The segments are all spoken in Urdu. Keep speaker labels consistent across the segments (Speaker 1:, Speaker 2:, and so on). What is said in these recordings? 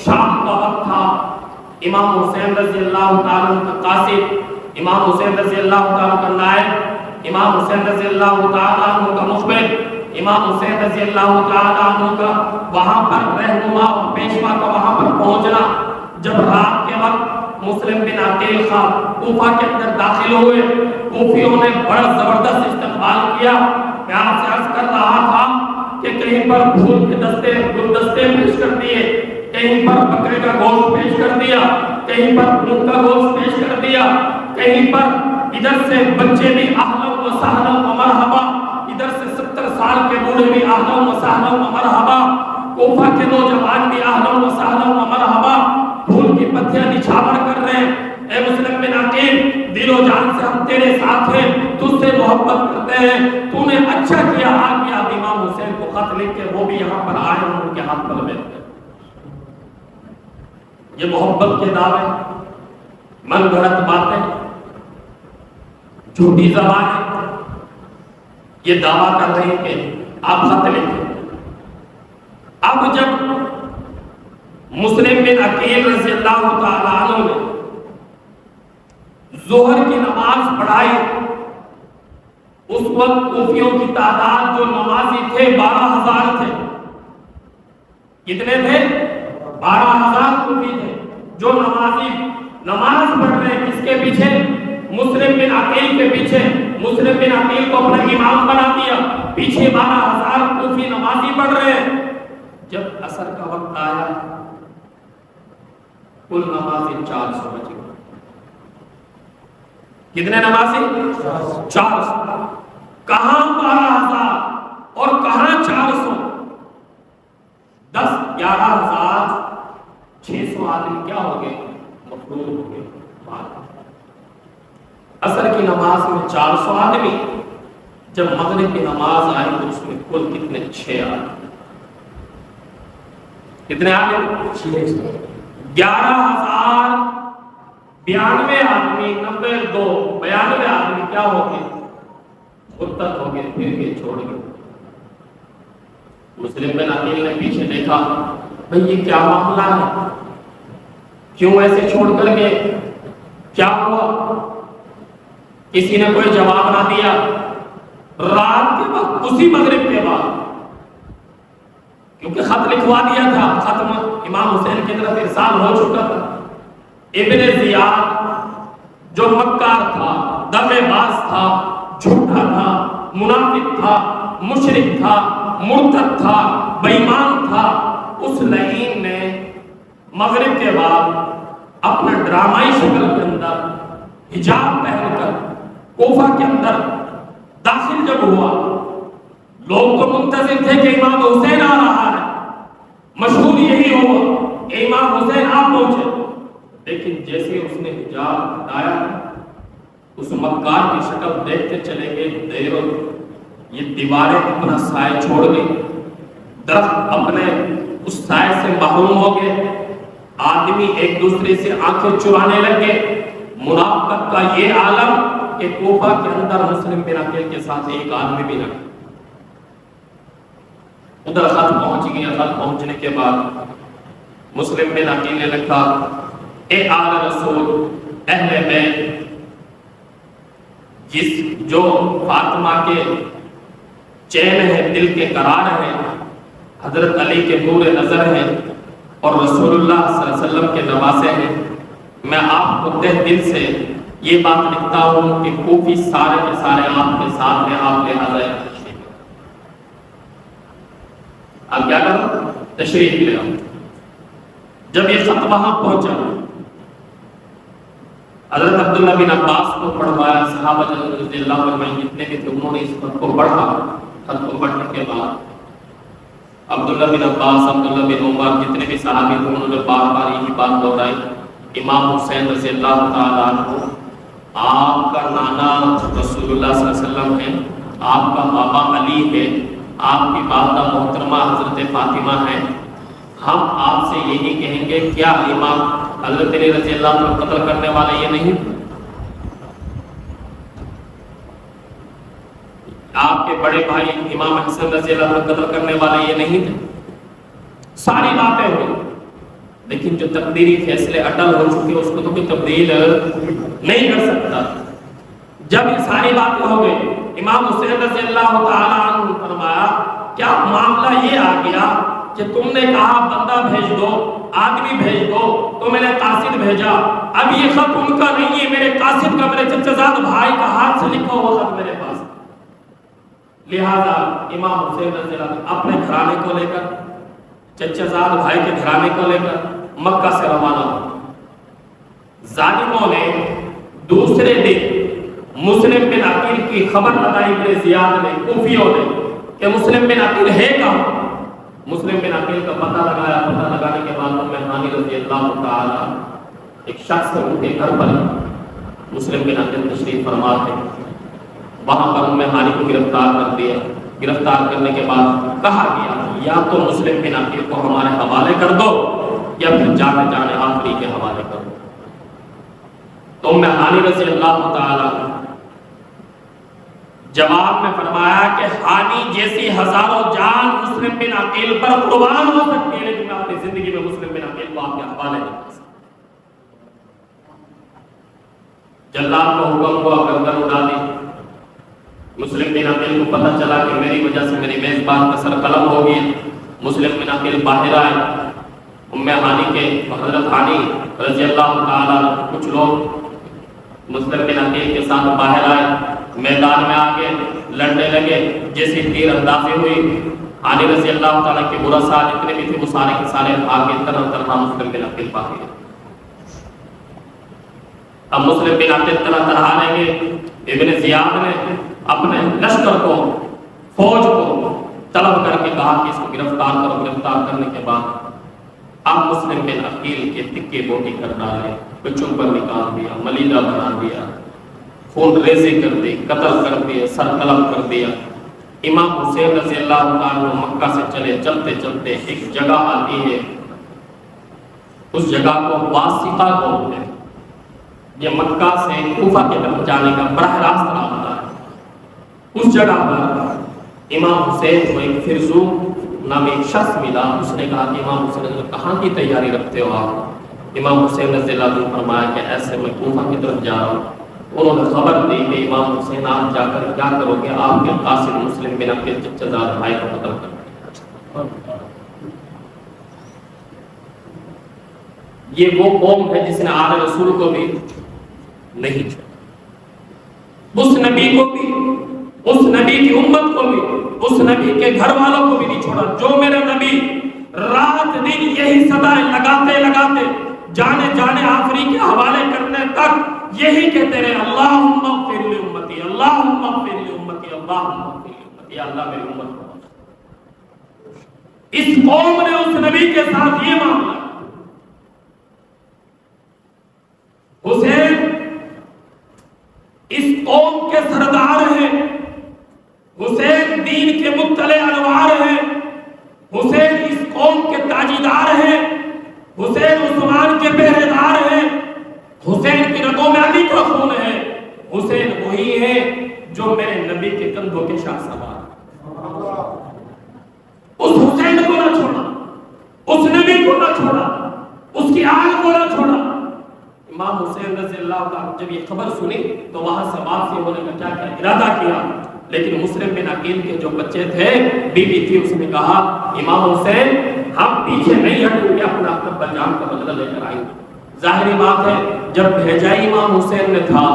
Speaker 1: شام کا وقت تھا، امام حسین رضی اللہ تعالیٰ عنہ کا قاصد، امام حسین رضی اللہ تعالیٰ کا نائب، امام حسین رضی اللہ تعالیٰ عنہ کا مخبر، امام حسین رضی اللہ تعالیٰ عنہ کا وہاں پر رہنما اور پیشوا کا وہاں پر پہنچنا، جب رات کے وقت مسلم بن عقیل خان کوفہ کے اندر داخل ہوئے، کوفیوں نے بڑا زبردست استقبال کیا۔ میں آپ سے عرض کر رہا تھا کہ کہیں پر پھول کے دستے گلدستے پیش کر دیے، کہیں پر بکرے کا گوشت پیش کر دیا، کہیں پر اونٹ کا گوشت پیش کر دیا، کہیں پر ادھر سے بچے بھی اہلا و سہلا و مرحبا، ادھر سے 70 سال کے بوڑھے بھی اہلا و سہلا و مرحبا، کوفہ کے نوجوان بھی اہلا و سہلا و مرحبا، پھول کی پتیاں نچھاور کر رہے ہیں۔ اے مسلم بن عقیل، دل و جان سے ہم تیرے ساتھ ہیں، تجھ سے محبت کرتے ہیں، تو نے اچھا کیا آ گیا۔ امام حسین کو خط لکھ کے وہ بھی یہاں پر آئے اور ان کے ہاتھ پر بیٹھ گئے۔ یہ محبت کے دعوے، من گھڑت باتیں، جھوٹی زبانیں، یہ دعویٰ کر رہے ہیں کہ آپ خط لکھیں۔ اب جب مسلم بن عقیل رضی اللہ تعالیٰ عنہ نے ظہر کی نماز پڑھائی، اس وقت کوفیوں کی تعداد جو نمازی تھے 12,000 تھے۔ کتنے تھے؟ 12,000 کوفی تھے جو نمازی نماز پڑھ رہے ہیں۔ کس کے پیچھے؟ مسلم بن عقیل کے پیچھے۔ مسلم بن عقیل کو اپنا امام بنا دیا، پیچھے 12,000 کوفی نمازی پڑھ رہے ہیں۔ جب عصر کا وقت آیا، کل نمازی 400 بچ گئے۔ کتنے نمازی؟ 400۔ کہاں 12,000 اور کہاں 400؟ 11,600 آدمی کیا ہو گئے؟ مفروض ہو گئے۔ عصر کی نماز میں 400 آدمی، جب مغرب کی نماز آئی تو اس میں کل کتنے؟ 6 آدمی۔ کتنے آدمی؟ 11,092 آدمی، 92 آدمی کیا ہو گئے؟ مرتد ہو گئے، پھر کے چھوڑ گئے۔ مسلم بن عقیل نے پیچھے دیکھا، بھئی یہ کیا معاملہ ہے؟ کیوں ایسے چھوڑ کر گئے؟ کیا ہوا؟ کسی نے کوئی جواب نہ دیا۔ رات کے وقت اسی مغرب کے بعد، کیونکہ خط لکھوا دیا تھا، ختم امام حسین کی طرف ارسال ہو چکا تھا، ابن زیاد جو مکار تھا، دغے باز تھا، جھوٹا تھا، منافق تھا، مشرک تھا، مرتد تھا، بے ایمان تھا، اس لعین نے مغرب کے بعد اپنا ڈرامائی شکل کے اندر حجاب پہن کر کوفہ کے اندر داخل جب ہوا، لوگ تو منتظر تھے کہ امام حسین آ رہا ہے، مشہور یہی ہوا کہ امام حسین آپ پہنچے، لیکن جیسے اس نے حجاب ہٹایا، اس مکار کی شکل دیکھتے چلے گئے، دیروں یہ دیواریں اپنا سائے چھوڑ گئی، درخت اپنے اس سائے سے محروم ہو گئے، آدمی ایک دوسرے سے آنکھیں چرانے لگے۔ منافقت کا یہ عالم کہ کوفہ کے اندر مسلم بن عقیل کے ساتھ ایک آدمی بھی نہ، ادھر خط پہنچ گیا۔ خط پہنچنے کے بعد مسلم بن عقیل نے لکھا، اے آل رسول، اہل بیت، جو فاطمہ کے چین ہے، دل کے قرار ہے، حضرت علی کے نور نظر ہیں اور رسول اللہ صلی اللہ علیہ وسلم کے نواسے ہیں، میں آپ کو تہ دل سے یہ بات لکھتا ہوں کہ کوفی سارے کے سارے آپ کے ساتھ ہیں، آپ لہٰذا اب کیا کرو؟ تشریف لے آؤ۔ جب یہ خط وہاں پہنچا، حضرت عبداللہ بن عباس کو پڑھوایا، صحابہ رضی اللہ عنہ جتنے بھی تھے انہوں نے اس خط کو پڑھا۔ خط کو پڑھنے کے بعد عبداللہ بن عباس، عبداللہ بن عمر، جتنے بھی صحابی تھے انہوں نے بار بار یہی بات دہرائی، امام حسین رضی اللہ تعالیٰ عنہ آپ کا نانا رسول اللہ صلی اللہ علیہ وسلم ہے، آپ کا بابا علی ہے، آپ کی والدہ محترمہ حضرت فاطمہ ہیں، ہم آپ سے یہی کہیں گے کیا امام حضرت علی رضی اللہ عنہ قتل کرنے والے یہ نہیں؟ آپ کے بڑے بھائی امام حسن رضی اللہ عنہ قتل کرنے والے یہ نہیں تھے؟ ساری باتیں ہوئی۔ لیکن جو تقدیری فیصلے اٹل ہو چکے اس کو تو کوئی تبدیل نہیں کر سکتا۔ جب یہ ساری باتیں ہو گئی، امام حسین رضی اللہ تعالیٰ عنہ نے فرمایا کیا معاملہ یہ آ گیا کہ تم نے کہا بندہ بھیج دو، آدمی بھیج دو، تو میں نے قاصد بھیجا، اب یہ خط ان کا نہیں ہے، میرے قاصد کا، میرے چچا زاد بھائی کا ہاتھ سے لکھا ہوا خط میرے پاس۔ لہذا امام حسین رضی اللہ عنہ اپنے گھرانے کو لے کر، چچا زاد بھائی کے گھرانے کو لے کر مکہ سے روانہ ہو۔ ظالموں نے دوسرے دن مسلم بن عقیل کی خبر لگائی ابن زیاد نے، کوفیوں نے، کہ مسلم بن عقیل ہے کہاں؟ مسلم بن عقیل کا پتہ لگایا، پتہ لگانے کے بعد ام ہانی رضی اللہ تعالی ایک شخص ان کے گھر پر مسلم بن عقیل تشریف فرما تھے، وہاں پر ام ہانی کو گرفتار کر دیا۔ گرفتار کرنے کے بعد کہا گیا یا تو مسلم بن عقیل کو ہمارے حوالے کر دو یا پھر جانے جانے آخری کے حوالے کر دو۔ تو ام ہانی رضی اللہ تعالی جواب میں فرمایا کہ ہانی جیسی ہزاروں جان مسلم بن عقیل پر قربان ہو سکتی ہے، لیکن میں اپنی زندگی میں مسلم بن عقیل کو آپ کے حوالے نہیں کر سکتا۔ جلاد کو حکم ہوا، گردن اڑا دی۔ مسلم بن عقیل کو پتہ چلا کہ میری وجہ سے میری میزبان کا سر قلم ہو گئی۔ مسلم بن عقیل باہر آئے، ام ہانی کے حضرت ہانی رضی اللہ تعالیٰ کچھ لوگ مسلم بن عقیل کے ساتھ باہر آئے، میدان میں آگے لڑنے لگے۔ جیسے تیر اندازی ہوئی، ہانی رضی اللہ تعالیٰ کے برا سال جتنے بھی تھے وہ سارے کے سارے آگے طرح مسلم بن عقیل باہر۔ اب مسلم بن عقیل طرح آنے گے، ابن زیاد نے اپنے لشکر کو، فوج کو طلب کر کے کہا کہ اس کو گرفتار کرو۔ گرفتار کرنے کے بعد اب مسلم بن عقیل کے تکے بوٹی کر ڈالے، بچوں پر نکال دیا، ملیدہ بنا دیا، خون ریزی کر دی، قتل کر دیا، سر قلم کر دیا۔ امام حسین رضی اللہ عنہ مکہ سے چلے، چلتے چلتے ایک جگہ آتی ہے، اس جگہ کو واسطہ بولتے ہیں۔ یہ مکہ سے کوفہ کی طرف جانے کا براہ راست راستہ ہے۔ اس جگہ پر امام حسین کو ایک فرزوق نامی ایک شخص ملا۔ اس نے کہا کہ امام حسین کہاں کی تیاری رکھتے ہو آپ؟ امام حسین رضی اللہ عنہ فرمایا کہ ایسے میں کوفہ کی طرف جا رہا ہوں۔ انہوں نے خبر دی کہ امام حسین آپ جا کر کیا کرو گے؟ آپ کے قاصد مسلم بن عقیل چچا زاد بھائی کو قتل کر۔ یہ وہ قوم ہے جس نے آل رسول کو بھی نہیں چھوڑا، اس نبی کو بھی، اس نبی کی امت کو بھی، اس نبی کے گھر والوں کو بھی نہیں چھوڑا۔ جو میرا نبی رات دن یہی صدائیں لگاتے لگاتے جانے جانے آخری کے حوالے کرنے تک یہی کہتے رہے، اللہم اغفر لی امتی، اللہم اغفر لی امتی، اللہم اغفر لی امتی، یا اللہ میری امت کو۔ اس قوم نے اس نبی کے ساتھ یہ معاملہ، حسین اس قوم کے سردار ہیں، حسین دین کے مطلع انوار ہیں، حسین اس قوم کے تاجیدار ہیں، حسین عثمان کے پہرے دار ہیں، حسین کی رگوں میں علی کا خون ہے، حسین وہی ہے جو میرے نبی کے کندھوں کے شاہ سوار۔ اس حسین کو نہ چھوڑا، اس نبی کو نہ چھوڑا، اس کی آل کو نہ چھوڑا۔ امام حسین رضی اللہ عنہ جب یہ خبر سنی تو وہاں سے واپسی ہونے کا کیا ارادہ کیا، لیکن مسلم بن عقیل کے جو بچے تھے، بیوی تھی، اس نے کہا امام حسین ہم پیچھے نہیں ہٹیں گے، اپنا ابا جان کا بدلہ لے کر آئیں گے۔ ظاہری بات ہے جب بھیجا امام حسین نے تھا،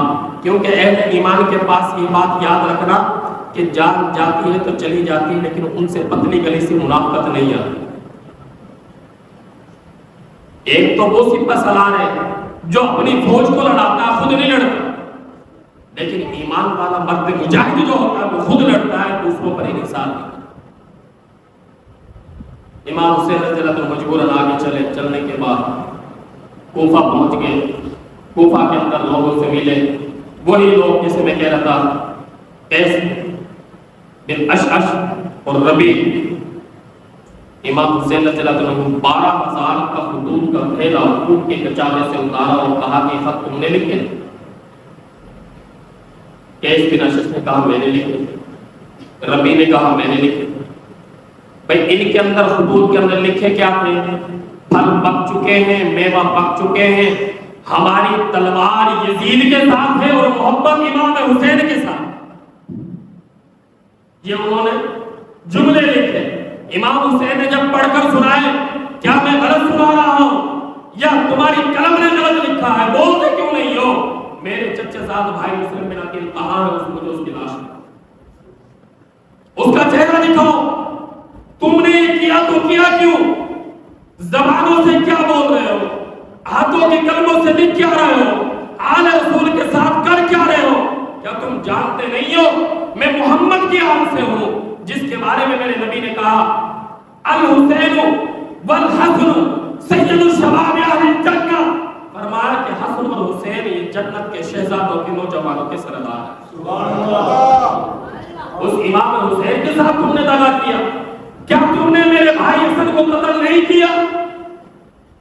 Speaker 1: کیونکہ اہل ایمان کے پاس یہ بات یاد رکھنا کہ جان جاتی ہے تو چلی جاتی ہے، لیکن ان سے پتلی گلی سے منافقت نہیں آتی۔ ایک تو وہ سپہ سالار ہے جو اپنی فوج کو لڑاتا ہے، خود نہیں لڑتا، لیکن ایمان والا مرد مجاہد جو ہوتا ہے وہ خود لڑتا ہے، دوسروں پر انحصار نہیں کرتا۔ امام حسین رضی اللہ عنہ مجبوراً آگے چلے، چلنے کے بعد کوفہ پہنچ گئے۔ کوفہ کے اندر لوگوں سے ملے، وہی لوگ جسے میں کہہ رہا تھا قیس بن اشعث اور ربیع۔ امام حسین رضی اللہ عنہ 12,000 کا خطوط کا تھیلا خون کے کچاوے سے اتارا اور کہا کہ خط تم نے لکھے؟ قیس بن اشعث نے کہا میں نے لکھے، ربیع نے کہا میں نے لکھے۔ بھئی ان کے اندر خطوط کے اندر لکھے کیا تھے؟ پھل پک چکے ہیں، میوہ پک چکے ہیں، ہماری تلوار یزید کے ساتھ ہے اور محبت امام حسین کے ساتھ۔ یہ انہوں نے جملے لکھے، امام حسین نے جب پڑھ کر سنائے، کیا میں غلط سنا رہا ہوں یا تمہاری قلم نے غلط لکھا ہے؟ بولتے کیوں نہیں ہو؟ میرے چچا زاد بھائی مسلم بن عقیل کہاں ہے؟ اس کی لاش ہے، اس کا چہرہ دکھاؤ۔ تم نے یہ کیا تو کیا کیوں؟ زبانوں سے کیا بول رہے ہو؟ ہاتھوں کی کلموں سے لکھ کیا رہے ہو؟ آل رسول کے ساتھ کر کیا رہے ہو؟ کیا تم جانتے نہیں ہو میں محمد کی آل سے ہوں، جس کے بارے میں میرے نبی نے کہا الحسین والحسن سید الشباب اہل الجنہ، فرمایا کہ حسن اور حسین یہ جنت کے شہزادوں کے نوجوانوں کے سردار ہیں۔ سبحان اللہ۔ اس امام حسین کے ساتھ تم نے دغا کیا؟ کیا تم نے میرے بھائی حسن کو قتل نہیں کیا؟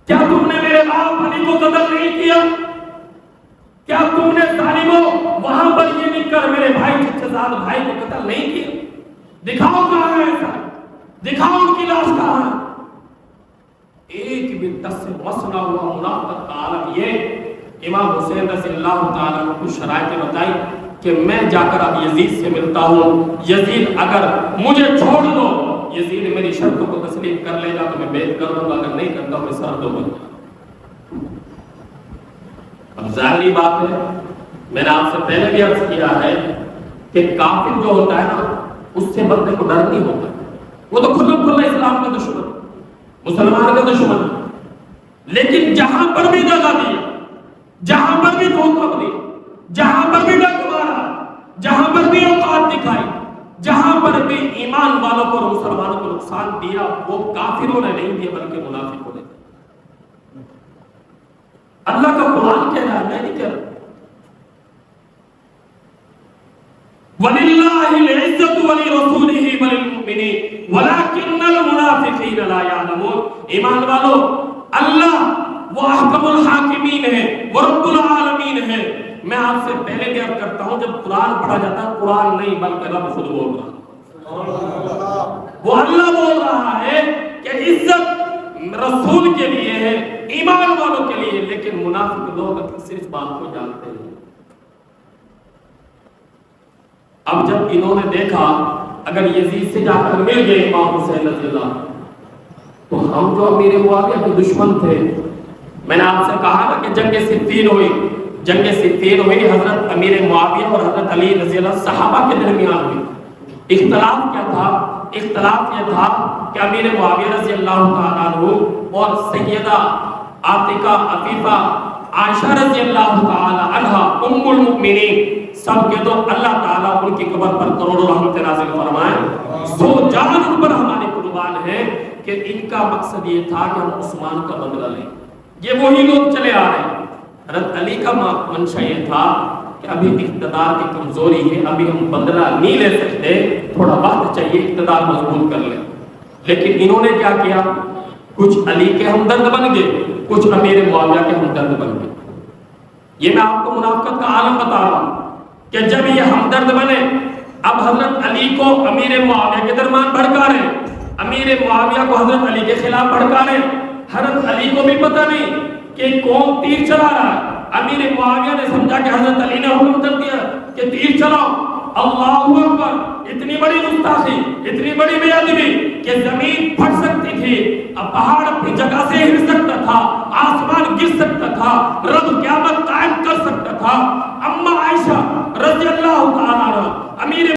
Speaker 1: کیا تم نے میرے باپ علی کو قتل نہیں کیا؟ کیا تم نے ظالموں وہاں پر یہ لکھ کر میرے بھائی چچزاد بھائی کو قتل نہیں کیا؟ دکھاؤ کہاں ہے ایسا، دکھاؤ ان کی لاش کہاں ہے؟ ایک بھی دس سے مسنا ہوا منافقت کا عالم یہ۔ امام حسین رضی اللہ تعالیٰ عنہ کو شرائط بتائی کہ میں جا کر اب یزید سے ملتا ہوں، یزید اگر مجھے چھوڑ دو، یزید میری شرطوں کو تسلیم کر لے گا تو میں بیعت کر دوں گا، اگر نہیں کرتا میں سر دو بن جاؤں۔ اب ظاہری بات ہے، میں نے آپ سے پہلے بھی عرض کیا ہے کہ کافر جو ہوتا ہے نا، اس سے بندے کو ڈر نہیں ہوتا، وہ تو کھلا کھلا اسلام کا دشمن، مسلمان کا دشمن، لیکن جہاں پر بھی دغا دیا، جہاں پر بھی دھوکہ دیا، جہاں پر بھی ڈر مارا، جہاں پر بھی اوقات دکھائی، جہاں پر بھی ایمان والوں کو اور مسلمانوں کو نقصان دیا، وہ کافروں نے نہیں دیا بلکہ منافقوں نے۔ اللہ کا قرآن کہہ رہا ہے، میں نہیں کہہ رہا۔ وَلِلَّهِ الْعِزَّةُ وَلِرَسُولِهِ وَلِلْمُؤْمِنِينَ وَلَكِنَّ الْمُنَافِقِينَ لَا يَعْلَمُونَ۔ ایمان والو، اللہ وہ احکم الحاکمین ہے، وہ رب العالمین ہے۔ میں آپ سے پہلے بھی عرض کرتا ہوں، جب قرآن پڑھا جاتا ہے، قرآن نہیں بلکہ رب خود بول رہا ہے، وہ اللہ بول رہا ہے کہ عزت رسول کے لیے ہے، ایمان والوں کے لیے، لیکن منافق لوگ صرف بات کو جانتے ہیں۔ اب جب انہوں نے دیکھا اگر یزید سے جا کر مل گئے امام حسین رضی اللہ، تو ہم جو امیر معاویہ کے دشمن تھے، میں نے آپ سے کہا نا کہ جنگ صفین ہوئی، جنگ صفین ہوئی، حضرت امیر معاویہ اور حضرت علی رضی اللہ صحابہ کے درمیان ہوئی۔ اختلاف کیا تھا؟ اختلاف یہ تھا کہ امیر معاویہ رضی اللہ تعالیٰ عنہ اور سیدہ عاتقہ عفیفہ عائشہ رضی اللہ تعالیٰ عنہ ام المؤمنین، سب کے تو اللہ تعالیٰ ان کی قبر پر کروڑوں رحمت نازل فرمائے، سو جان ان پر ہمارے قربان ہیں کہ ان کا مقصد یہ تھا کہ ہم عثمان کا بدلہ لیں۔ یہ وہی لوگ چلے آ رہے ہیں۔ حضرت علی کا منشا یہ تھا کہ ابھی اقتدار کی کمزوری ہے، ابھی ہم بدلہ نہیں لے سکتے، تھوڑا وقت چاہیے اقتدار مضبوط کر لیں۔ لیکن انہوں نے کیا کیا؟ کچھ علی کے ہمدرد بن گئے، کچھ امیر معاویہ کے ہمدرد بن گئے۔ یہ میں آپ کو منافقت کا عالم بتا رہا ہوں کہ جب یہ ہمدرد بنے، اب حضرت علی کو امیر معاویہ کے درمیان بھڑکا رہے، امیر معاویہ کو حضرت علی کے خلاف بھڑکا رہے۔ حضرت علی کو بھی پتہ نہیں کہ کون تیر چلا رہا ہے، امیر معاویہ نے سمجھا کہ حضرت علی نے حکم کر دیا کہ تیر چلاؤ۔ اللہ اکبر! اتنی بڑی گستاخی، اتنی بڑی بے ادبی کہ زمین پھٹ سکتی تھی، اب پہاڑ اپنی جگہ سے ہل سکتا تھا، آسمان گر سکتا تھا، رب قیامت قائم کر سکتا تھا۔ اما عائشہ رضی اللہ تعالیٰ عنہ امیر